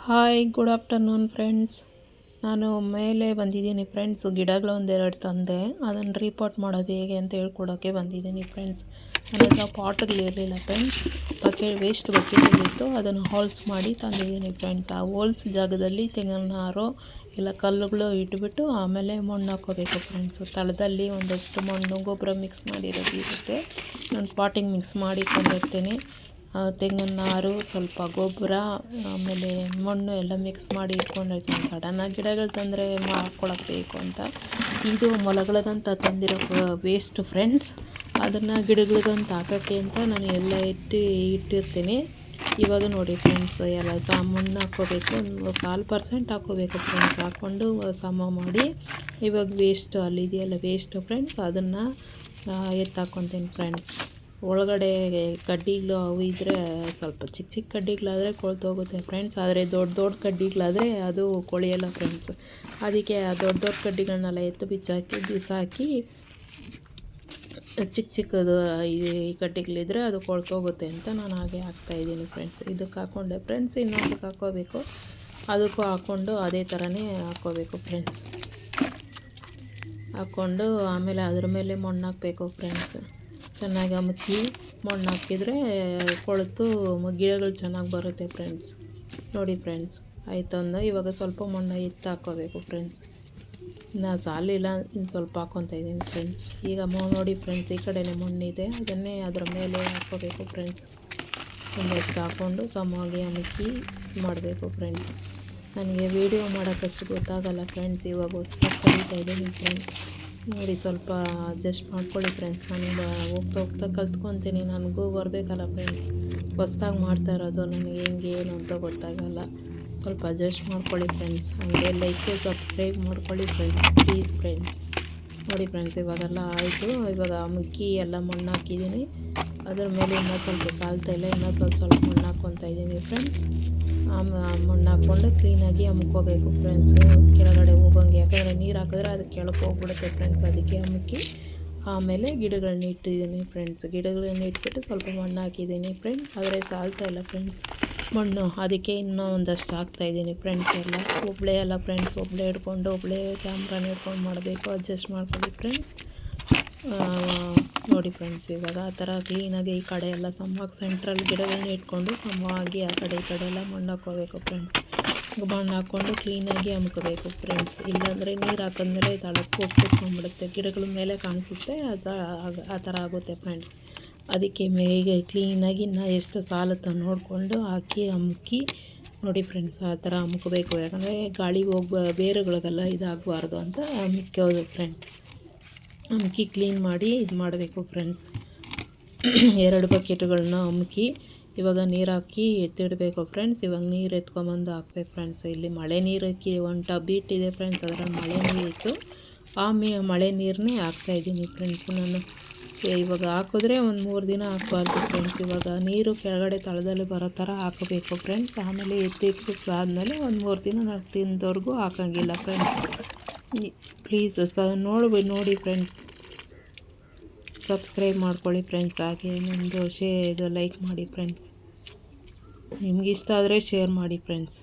Hi, good afternoon friends. ನಾನು ಮೇಲೆ ಬಂದಿದ್ದೀನಿ ಫ್ರೆಂಡ್ಸ್. ಗಿಡಗಳು ಒಂದೆರಡು ತಂದೆ, ಅದನ್ನು ರೀಪಾಟ್ ಮಾಡೋದು ಹೇಗೆ ಅಂತ ಹೇಳ್ಕೊಡೋಕ್ಕೆ ಬಂದಿದ್ದೀನಿ ಫ್ರೆಂಡ್ಸ್. ನನ್ನ ಹತ್ರ ಪಾಟ್ಗಳಿರಲಿಲ್ಲ ಫ್ರೆಂಡ್ಸ್. ವೇಸ್ಟ್ ಬಕೆಟ್ಗಳಿತ್ತು, ಅದನ್ನು ಹೋಲ್ಸ್ ಮಾಡಿ ತಂದಿದ್ದೀನಿ ಫ್ರೆಂಡ್ಸ್. ಆ ಹೋಲ್ಸ್ ಜಾಗದಲ್ಲಿ ತೆಂಗಿನ ನಾರು ಇಲ್ಲ ಕಲ್ಲುಗಳು ಇಟ್ಬಿಟ್ಟು ಆಮೇಲೆ ಮಣ್ಣು ಹಾಕ್ಕೋಬೇಕು ಫ್ರೆಂಡ್ಸ್. ತಳದಲ್ಲಿ ಒಂದಷ್ಟು ಮಣ್ಣು ಗೊಬ್ಬರ ಮಿಕ್ಸ್ ಮಾಡಿರೋದು ಇರುತ್ತೆ. ನಾನು ಪಾಟಿಂಗ್ ಮಿಕ್ಸ್ ಮಾಡಿಕೊಂಡಿರ್ತೀನಿ. ತೆಂಗಿನ ನಾರು, ಸ್ವಲ್ಪ ಗೊಬ್ಬರ, ಆಮೇಲೆ ಮಣ್ಣು ಎಲ್ಲ ಮಿಕ್ಸ್ ಮಾಡಿ ಇಟ್ಕೊಂಡಿರ್ತೀನಿ. ಸಡನ್ನಾಗಿ ಗಿಡಗಳು ತಂದರೆ ಹಾಕ್ಕೊಳಕ್ಕೆ ಬೇಕು ಅಂತ. ಇದು ಮೊಲಗಳಿಗಂತ ತಂದಿರೋ ವೇಸ್ಟ್ ಫ್ರೆಂಡ್ಸ್. ಅದನ್ನು ಗಿಡಗಳಿಗಂತ ಹಾಕೋಕ್ಕೆ ಅಂತ ನಾನು ಎಲ್ಲ ಇಟ್ಟಿರ್ತೀನಿ. ಇವಾಗ ನೋಡಿ ಫ್ರೆಂಡ್ಸ್, ಎಲ್ಲ ಮಣ್ಣು ಹಾಕ್ಕೋಬೇಕು. ಒಂದು 1/4% ಹಾಕ್ಕೋಬೇಕು ಫ್ರೆಂಡ್ಸ್. ಹಾಕ್ಕೊಂಡು ಸಮ ಮಾಡಿ ಇವಾಗ ವೇಸ್ಟ್ ಅಲ್ಲಿದೆಯಲ್ಲ ವೇಸ್ಟ್ ಫ್ರೆಂಡ್ಸ್, ಅದನ್ನು ಎತ್ತಾಕ್ಕೊತೀನಿ ಫ್ರೆಂಡ್ಸ್. ಒಳಗಡೆ ಕಡ್ಡಿಗಳು ಅವು ಇದ್ದರೆ ಸ್ವಲ್ಪ ಚಿಕ್ಕ ಚಿಕ್ಕ ಕಡ್ಡಿಗಳಾದರೆ ಕೊಳ್ತೋಗುತ್ತೆ ಫ್ರೆಂಡ್ಸ್. ಆದರೆ ದೊಡ್ಡ ದೊಡ್ಡ ಕಡ್ಡಿಗಳಾದರೆ ಅದು ಕೊಳೆಯಲ್ಲ ಫ್ರೆಂಡ್ಸ್. ಅದಕ್ಕೆ ಆ ದೊಡ್ಡ ದೊಡ್ಡ ಕಡ್ಡಿಗಳನ್ನೆಲ್ಲ ಎತ್ತು ಬಿಚ್ಚಾಕಿ ಬಿಸಾಕಿ ಚಿಕ್ಕ ಚಿಕ್ಕದು ಈ ಕಡ್ಡಿಗಳಿದ್ರೆ ಅದು ಕೊಳ್ತೋಗುತ್ತೆ ಅಂತ ನಾನು ಹಾಗೆ ಹಾಕ್ತಾಯಿದ್ದೀನಿ ಫ್ರೆಂಡ್ಸ್. ಇದಕ್ಕೆ ಹಾಕ್ಕೊಂಡೆ ಫ್ರೆಂಡ್ಸ್. ಇನ್ನೊಂದಕ್ಕೆ ಹಾಕ್ಕೋಬೇಕು, ಅದಕ್ಕೂ ಹಾಕ್ಕೊಂಡು ಅದೇ ಥರನೇ ಹಾಕ್ಕೋಬೇಕು ಫ್ರೆಂಡ್ಸ್. ಹಾಕ್ಕೊಂಡು ಆಮೇಲೆ ಅದ್ರ ಮೇಲೆ ಮಣ್ಣು ಹಾಕಬೇಕು ಫ್ರೆಂಡ್ಸ್. ಚೆನ್ನಾಗಿ ಅಮುಕಿ ಮಣ್ಣು ಹಾಕಿದರೆ ಕೊಳೆತು ಗಿಡಗಳು ಚೆನ್ನಾಗಿ ಬರುತ್ತೆ ಫ್ರೆಂಡ್ಸ್. ನೋಡಿ ಫ್ರೆಂಡ್ಸ್, ಆಯ್ತಂದು ಇವಾಗ ಸ್ವಲ್ಪ ಮಣ್ಣು ಎತ್ತು ಹಾಕ್ಕೋಬೇಕು ಫ್ರೆಂಡ್ಸ್. ಇನ್ನು ಸಾಲಿಲ್ಲ, ಇನ್ನು ಸ್ವಲ್ಪ ಹಾಕ್ಕೊತಾ ಇದ್ದೀನಿ ಫ್ರೆಂಡ್ಸ್. ಈಗ ನೋಡಿ ಫ್ರೆಂಡ್ಸ್, ಈ ಕಡೆನೇ ಮಣ್ಣಿದೆ, ಅದನ್ನೇ ಅದರ ಮೇಲೆ ಹಾಕ್ಕೋಬೇಕು ಫ್ರೆಂಡ್ಸ್. ಒಂದು ಎತ್ತು ಹಾಕ್ಕೊಂಡು ಸಮವಾಗಿ ಅಮುಕಿ ಮಾಡಬೇಕು ಫ್ರೆಂಡ್ಸ್. ನನಗೆ ವೀಡಿಯೋ ಮಾಡೋಕ್ಕಷ್ಟು ಗೊತ್ತಾಗಲ್ಲ ಫ್ರೆಂಡ್ಸ್. ಇವಾಗ ಹೊಸ್ದಾಗಿ ಕಲಿತಾ ಇದ್ದೀನಿ ಫ್ರೆಂಡ್ಸ್. ನೋಡಿ ಸ್ವಲ್ಪ ಅಡ್ಜಸ್ಟ್ ಮಾಡ್ಕೊಳ್ಳಿ ಫ್ರೆಂಡ್ಸ್. ನಾನು ಹೋಗ್ತಾ ಹೋಗ್ತಾ ಕಲ್ತ್ಕೊತೀನಿ. ನನಗೂ ಬರಬೇಕಲ್ಲ ಫ್ರೆಂಡ್ಸ್. ಹೊಸ್ದಾಗಿ ಮಾಡ್ತಾ ಇರೋದು, ನನಗೆ ಹೆಂಗೆ ಏನು ಅಂತ ಗೊತ್ತಾಗಲ್ಲ. ಸ್ವಲ್ಪ ಅಡ್ಜಸ್ಟ್ ಮಾಡ್ಕೊಳ್ಳಿ ಫ್ರೆಂಡ್ಸ್. ಹಾಗೆ ಲೈಕ್ ಸಬ್ಸ್ಕ್ರೈಬ್ ಮಾಡ್ಕೊಳ್ಳಿ ಫ್ರೆಂಡ್ಸ್, ಪ್ಲೀಸ್ ಫ್ರೆಂಡ್ಸ್. ನೋಡಿ ಫ್ರೆಂಡ್ಸ್, ಇವಾಗೆಲ್ಲ ಆಯಿತು. ಇವಾಗ ಅಮುಕಿ ಎಲ್ಲ ಮಣ್ಣು ಹಾಕಿದ್ದೀನಿ. ಅದ್ರ ಮೇಲೆ ಇನ್ನೂ ಸ್ವಲ್ಪ ಸಾಲ್ತಾಯಿಲ್ಲ, ಇನ್ನೂ ಸ್ವಲ್ಪ ಮಣ್ಣು ಹಾಕ್ಕೊತಾ ಇದ್ದೀನಿ ಫ್ರೆಂಡ್ಸ್. ಮಣ್ಣು ಹಾಕ್ಕೊಂಡು ಕ್ಲೀನಾಗಿ ಅಮ್ಕೋಬೇಕು ಫ್ರೆಂಡ್ಸ್, ಕೆಳಗಡೆ ಹೋಗೋಂಗೆ. ಯಾಕಂದರೆ ನೀರು ಹಾಕಿದ್ರೆ ಅದು ಕೆಳಗೆ ಹೋಗ್ಬಿಡುತ್ತೆ ಫ್ರೆಂಡ್ಸ್. ಅದಕ್ಕೆ ಅಮುಕಿ ಆಮೇಲೆ ಗಿಡಗಳನ್ನ ಇಟ್ಟಿದ್ದೀನಿ ಫ್ರೆಂಡ್ಸ್. ಗಿಡಗಳನ್ನ ಇಟ್ಬಿಟ್ಟು ಸ್ವಲ್ಪ ಮಣ್ಣು ಹಾಕಿದ್ದೀನಿ ಫ್ರೆಂಡ್ಸ್. ಆದರೆ ಸಾಲ್ತಾಯಿಲ್ಲ ಫ್ರೆಂಡ್ಸ್ ಮಣ್ಣು, ಅದಕ್ಕೆ ಇನ್ನೂ ಒಂದಷ್ಟು ಹಾಕ್ತಾಯಿದ್ದೀನಿ ಫ್ರೆಂಡ್ಸ್. ಒಬ್ಬಳೇ ಅಲ್ಲ ಫ್ರೆಂಡ್ಸ್, ಒಬ್ಬಳೇ ಹಿಡ್ಕೊಂಡು ಒಬ್ಬಳೇ ಕ್ಯಾಮ್ರಾನ ಹಿಡ್ಕೊಂಡು ಮಾಡಬೇಕು. ಅಡ್ಜಸ್ಟ್ ಮಾಡ್ಕೊಳ್ಳಿ ಫ್ರೆಂಡ್ಸ್. ನೋಡಿ ಫ್ರೆಂಡ್ಸ್, ಇವಾಗ ಆ ಥರ ಕ್ಲೀನಾಗಿ ಈ ಕಡೆ ಎಲ್ಲ ಸಮವಾಗಿ ಸೆಂಟ್ರಲ್ ಗಿಡಗಳನ್ನ ಇಟ್ಕೊಂಡು ಸಮವಾಗಿ ಆ ಕಡೆ ಈ ಕಡೆ ಎಲ್ಲ ಮಣ್ಣು ಹಾಕ್ಕೋಬೇಕು ಫ್ರೆಂಡ್ಸ್. ಮಣ್ಣು ಹಾಕ್ಕೊಂಡು ಕ್ಲೀನಾಗಿ ಅಮ್ಕೋಬೇಕು ಫ್ರೆಂಡ್ಸ್. ಇಲ್ಲಾಂದರೆ ನೀರು ಹಾಕಿದ್ಮೇಲೆ ತಳಕ್ಕೆ ಹೋಗ್ಬಿಟ್ಕೊಂಡ್ಬಿಡುತ್ತೆ, ಗಿಡಗಳ ಮೇಲೆ ಕಾಣಿಸುತ್ತೆ, ಆ ಥರ ಆಗುತ್ತೆ ಫ್ರೆಂಡ್ಸ್. ಅದಕ್ಕೆ ಮೇಗೆ ಕ್ಲೀನಾಗಿ ಇನ್ನೂ ಎಷ್ಟು ಸಾಲುತ್ತ ನೋಡಿಕೊಂಡು ಹಾಕಿ ಅಮುಕಿ ನೋಡಿ ಫ್ರೆಂಡ್ಸ್. ಆ ಥರ ಅಮ್ಕೋಬೇಕು. ಯಾಕಂದರೆ ಗಾಳಿ ಬೇರುಗಳಿಗೆಲ್ಲ ಇದಾಗಬಾರ್ದು ಅಂತ ಅಮ್ಕೋದು ಫ್ರೆಂಡ್ಸ್. ಅಮುಕಿ ಕ್ಲೀನ್ ಮಾಡಿ ಇದು ಮಾಡಬೇಕು ಫ್ರೆಂಡ್ಸ್. 2 ಬಕೆಟ್ಗಳನ್ನ ಅಮುಕಿ ಇವಾಗ ನೀರು ಹಾಕಿ ಎತ್ತಿಡಬೇಕು ಫ್ರೆಂಡ್ಸ್. ಇವಾಗ ನೀರು ಎತ್ಕೊಂಬಂದು ಹಾಕ್ಬೇಕು ಫ್ರೆಂಡ್ಸ್. ಇಲ್ಲಿ ಮಳೆ ನೀರು ಒಂದು ಟಬ್ ಇಟ್ಟಿದೆ ಫ್ರೆಂಡ್ಸ್, ಅದರಲ್ಲಿ ಮಳೆ ನೀರು ಇತ್ತು. ಆ ಮಳೆ ನೀರನ್ನೇ ಹಾಕ್ತಾಯಿದ್ದೀನಿ ಫ್ರೆಂಡ್ಸ್ ನಾನು. ಇವಾಗ ಹಾಕಿದ್ರೆ ಒಂದು 3 ದಿನ ಹಾಕಬಾರ್ದು ಫ್ರೆಂಡ್ಸ್. ಇವಾಗ ನೀರು ಕೆಳಗಡೆ ತಳದಲ್ಲಿ ಬರೋ ಥರ ಹಾಕಬೇಕು ಫ್ರೆಂಡ್ಸ್. ಆಮೇಲೆ ಎತ್ತಿಕ್ಕಾದ್ಮೇಲೆ ಒಂದು 3 ದಿನ 4 ದಿನದವರೆಗೂ ಹಾಕೋಂಗಿಲ್ಲ ಫ್ರೆಂಡ್ಸ್. ಪ್ಲೀಸ್ ನೋಡಿ ಫ್ರೆಂಡ್ಸ್, ಸಬ್ಸ್ಕ್ರೈಬ್ ಮಾಡ್ಕೊಳ್ಳಿ ಫ್ರೆಂಡ್ಸ್. ಹಾಗೆ ನಮ್ಮದು ಇದು ಲೈಕ್ ಮಾಡಿ ಫ್ರೆಂಡ್ಸ್. ನಿಮ್ಗೆ ಇಷ್ಟ ಆದರೆ ಶೇರ್ ಮಾಡಿ ಫ್ರೆಂಡ್ಸ್.